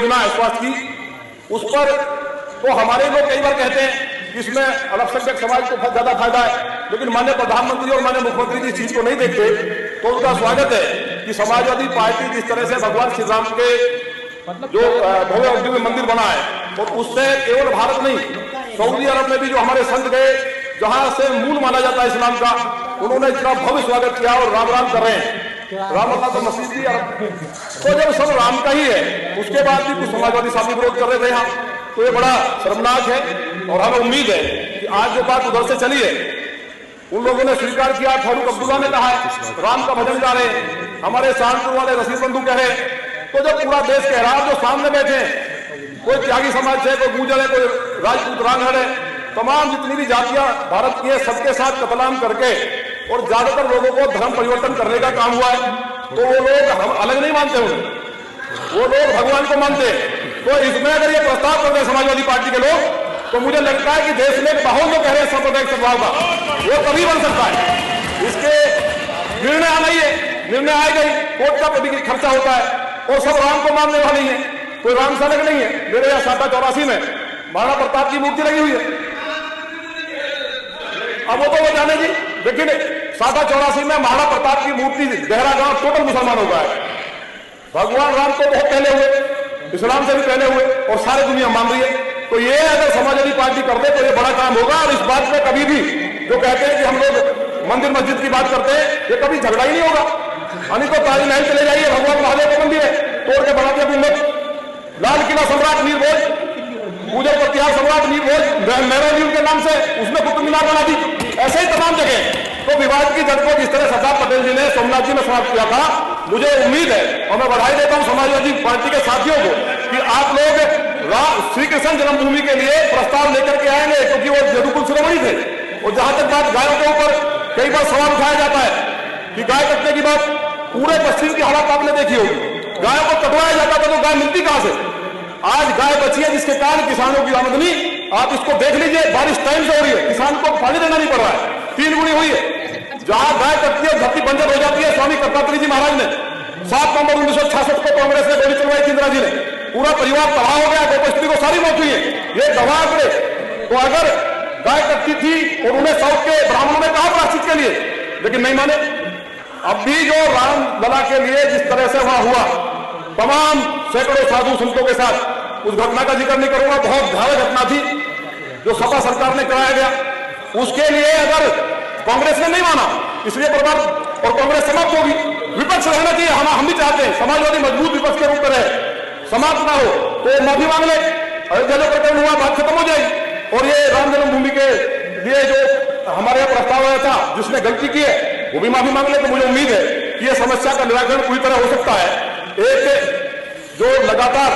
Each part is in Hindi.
योजना है स्वास्थ्य की, उस पर तो हमारे लोग कई बार कहते हैं कि इसमें अल्पसंख्यक समाज को ज्यादा फायदा है, लेकिन माननीय प्रधानमंत्री और माननीय मुख्यमंत्री जी इस चीज को नहीं देखते। तो उनका स्वागत है कि समाजवादी पार्टी जिस तरह से भगवान श्री राम के जो भव्य और दिव्य मंदिर बना है, और उससे केवल भारत नहीं, सऊदी अरब में भी जो हमारे संत गए, जहां से मूल माना जाता है इस्लाम का, उन्होंने इतना भव्य स्वागत किया और राम राम कर रहे हैं। राम अल्लाह तो मस्जिद भी तो जब सब राम का ही है, उसके बाद भी कुछ समाजवादी साथी विरोध कर रहे थे यहाँ, तो ये बड़ा शर्मनाक है। और हमें उम्मीद है कि आज जो बात उधर से चली है, उन लोगों ने स्वीकार किया। फारूक अब्दुल्ला ने कहा है राम का भजन गा रहे, हमारे सहारनपुर वाले रशीद बंधु कह रहे, तो जब पूरा देश कह रहा है, जो सामने बैठे हैं, कोई त्यागी समाज से, कोई गुर्जर है, कोई राजपूत रांगड़ है, तमाम जितनी भी जातियां भारत की है, सबके साथ कतलाम करके और ज्यादातर लोगों को धर्म परिवर्तन करने का काम हुआ है। तो वो लोग हम अलग नहीं मानते, वो लोग भगवान को मानते। तो इसमें अगर ये प्रस्ताव करते हैं समाजवादी पार्टी के लोग, तो मुझे लगता है कि देश में माहौल जो कह रहे हैं सांप्रदायिक सद्भाव का, वो तभी बन सकता है। इसके निर्णय आना ही है, निर्णय आएगा ही, कोर्ट का कभी खर्चा होता है, और सब राम को मानने वाले ही है, कोई राम सालक नहीं है। मेरे यहाँ 84 में महाराणा प्रताप की मूर्ति लगी हुई है। अब वो तो वो जाने जी, लेकिन 84 में महाराणा प्रताप की मूर्ति देहरा गांव टोटल मुसलमानों का है। भगवान राम तो बहुत पहले हुए, इस्लाम से भी पहले हुए, और सारी दुनिया मान रही है। तो ये अगर समाजवादी पार्टी कर दे तो ये बड़ा काम होगा। और इस बात में कभी भी जो कहते हैं कि हम लोग मंदिर मस्जिद की बात करते हैं, ये कभी झगड़ा ही नहीं होगा। यानी तो ताजमहल चले जाइए, भगवान महादेव का मंदिर है, तोड़ के बना दिया गुम्बद। लाल किला सम्राट मीर भोज, पूजा प्रतिहार सम्राट मीर भोज मेहरानी उनके नाम से, उसमें कुतुब मीनार बना दी। ऐसे ही तमाम जगह। तो विवाद की जड़ को जिस तरह सरदार पटेल जी ने सोमनाथ जी में समाप्त किया था, मुझे उम्मीद है और मैं बधाई देता हूं समाजवादी पार्टी के साथियों को कि आप लोग श्री कृष्ण जन्मभूमि के लिए प्रस्ताव लेकर के आएंगे, क्योंकि वो यदुकुल शिरोमणि थे। और जहां तक बात गायों के ऊपर कई बार सवाल उठाया जाता है कि गाय कटने की बात, पूरे पश्चिम की हालत आपने देखी होगी। गायों को कटवाया जाता था तो गाय मिलती कहां से? आज गाय बची है, जिसके कारण किसानों की आमदनी, आप इसको देख लीजिए, बारिश टाइम से हो रही है, किसान को पानी देना नहीं पड़ रहा है, 3 गुनी हुई है। जहां गाय कटती है, धरती बंजर हो जाती है। स्वामी कर्तात्री जी महाराज ने 7 नवंबर 1966 को कांग्रेस ने गोली चलवाई थी, इंदिरा जी ने, पूरा परिवार तबाह हो गया, गोपस्त्री को सारी मौत हुई है। ये गवाह करे। तो अगर गाय कटती थी और उन्हें साउथ के ब्राह्मणों ने कहा प्राश्चित के लिए, लेकिन नहीं माने। अब भी जो राम लला के लिए जिस तरह से वहां हुआ, तमाम सैकड़ों साधु संतों के साथ, उस घटना का जिक्र नहीं करूंगा, बहुत भयावह घटना थी जो सपा सरकार ने कराया गया। उसके लिए अगर कांग्रेस ने नहीं माना, इसलिए बर्बाद और कांग्रेस समाप्त होगी। विपक्ष रहना चाहिए, हम भी चाहते हैं समाजवादी मजबूत विपक्ष के रूप में रहे, समाप्त ना हो। तो माफी मांग ले, अयोध्या जो प्रकरण हुआ, बात खत्म हो जाएगी। और ये राम जन्मभूमि के लिए जो हमारे यहाँ प्रस्ताव आया था, जिसने गलती की है वो भी माफी मांग ले। तो मुझे उम्मीद है कि यह समस्या का निराकरण पूरी तरह हो सकता है। एक जो लगातार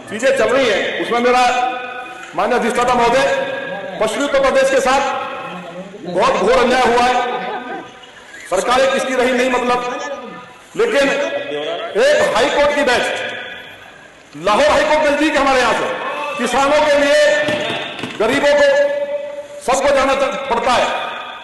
चीजें चल रही है, उसमें मेरा माननीय अधिष्ठाता महोदय, पश्चिमी उत्तर प्रदेश के साथ बहुत घोर अन्याय हुआ है। सरकारें किसकी रही नहीं मतलब, लेकिन एक हाईकोर्ट की बेंच, लाहौर हाईकोर्ट नजदीक हमारे यहां से, किसानों के लिए, गरीबों को, सबको जाना पड़ता है।